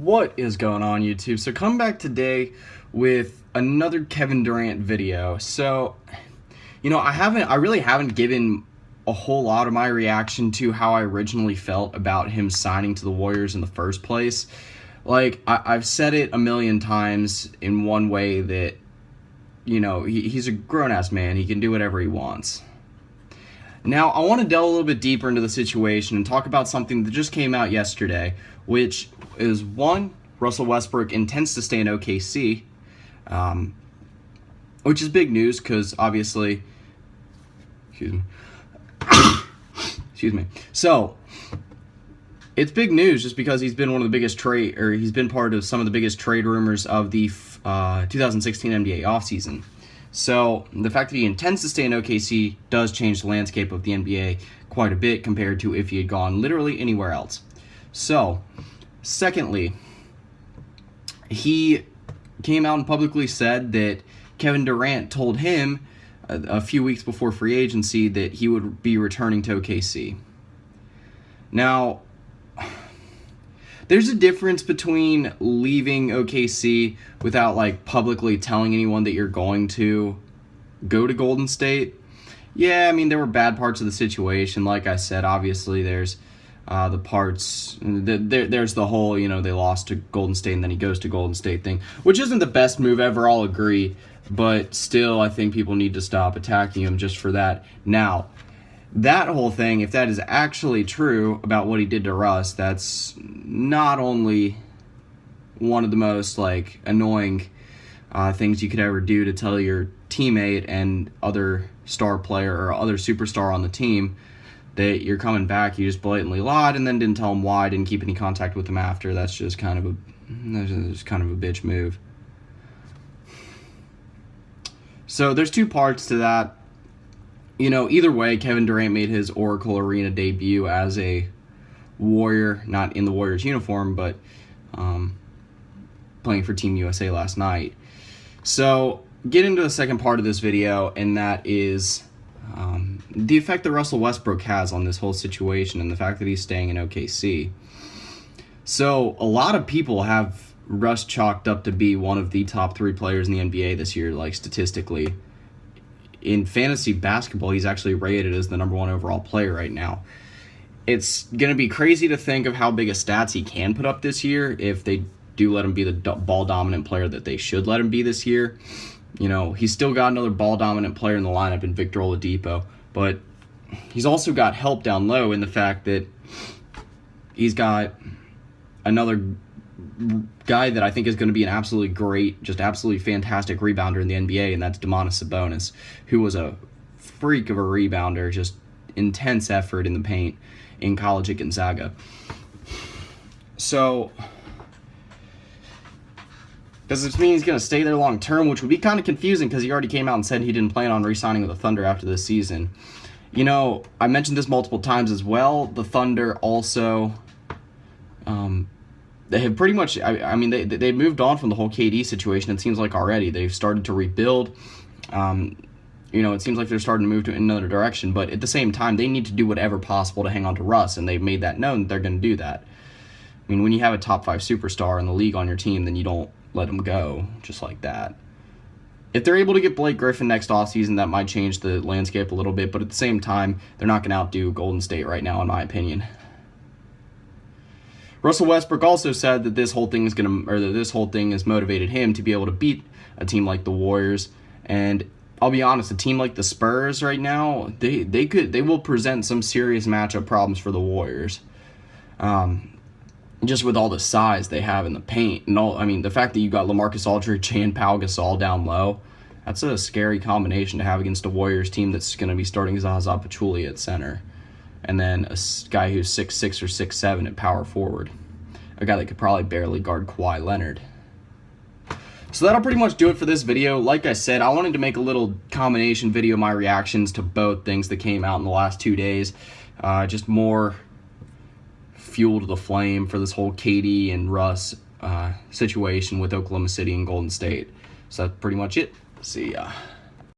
What is going on, YouTube? So come back today with another Kevin Durant video. So, I really haven't given a whole lot of my reaction to how I originally felt about him signing to the Warriors in the first place. Like, I've said it a million times in one way that, he's a grown-ass man. He can do whatever he wants. Now, I want to delve a little bit deeper into the situation and talk about something that just came out yesterday, which is, one, Russell Westbrook intends to stay in OKC, which is big news because, obviously, excuse me. So, it's big news just because he's been one of the biggest he's been part of some of the biggest trade rumors of the 2016 NBA offseason. So, the fact that he intends to stay in OKC does change the landscape of the NBA quite a bit compared to if he had gone literally anywhere else. So, secondly, he came out and publicly said that Kevin Durant told him a few weeks before free agency that he would be returning to OKC. Now, there's a difference between leaving OKC without publicly telling anyone that you're going to go to Golden State. Yeah, I mean, there were bad parts of the situation. Like I said, obviously there's the parts, there's the whole, they lost to Golden State and then he goes to Golden State thing, which isn't the best move ever, I'll agree, but still I think people need to stop attacking him just for that. Now, that whole thing, if that is actually true about what he did to Russ, that's not only one of the most annoying things you could ever do to tell your teammate and other star player or other superstar on the team that you're coming back. You just blatantly lied and then didn't tell him why, didn't keep any contact with him after. That's just kind of a bitch move. So there's two parts to that. Either way, Kevin Durant made his Oracle Arena debut as a Warrior, not in the Warriors uniform, but playing for Team USA last night. So, get into the second part of this video, and that is the effect that Russell Westbrook has on this whole situation and the fact that he's staying in OKC. So, a lot of people have Russ chalked up to be one of the top 3 players in the NBA this year, statistically. In fantasy basketball, he's actually rated as the number 1 overall player right now. It's going to be crazy to think of how big a stats he can put up this year if they do let him be the ball-dominant player that they should let him be this year. He's still got another ball-dominant player in the lineup in Victor Oladipo, but he's also got help down low in the fact that he's got another guy that I think is going to be an absolutely great, just absolutely fantastic rebounder in the NBA, and that's Domantas Sabonis, who was a freak of a rebounder, just intense effort in the paint in college at Gonzaga. So, does this mean he's going to stay there long term, which would be kind of confusing because he already came out and said he didn't plan on re-signing with the Thunder after this season. I mentioned this multiple times as well. The Thunder also they have pretty much, they moved on from the whole KD situation, it seems like already. They've started to rebuild. It seems like they're starting to move in another direction, but at the same time, they need to do whatever possible to hang on to Russ, and they've made that known that they're going to do that. When you have a top 5 superstar in the league on your team, then you don't let him go just like that. If they're able to get Blake Griffin next offseason, that might change the landscape a little bit, but at the same time, they're not going to outdo Golden State right now, in my opinion. Russell Westbrook also said that this whole thing has motivated him to be able to beat a team like the Warriors. And I'll be honest, a team like the Spurs right now, they will present some serious matchup problems for the Warriors. Just with all the size they have in the paint and all, the fact that you got LaMarcus Aldridge and Pau Gasol down low, that's a scary combination to have against a Warriors team that's going to be starting Zaza Pachulia at center. And then a guy who's 6'6" or 6'7" at power forward. A guy that could probably barely guard Kawhi Leonard. So that'll pretty much do it for this video. Like I said, I wanted to make a little combination video of my reactions to both things that came out in the last 2 days. Just more fuel to the flame for this whole KD and Russ situation with Oklahoma City and Golden State. So that's pretty much it. See ya.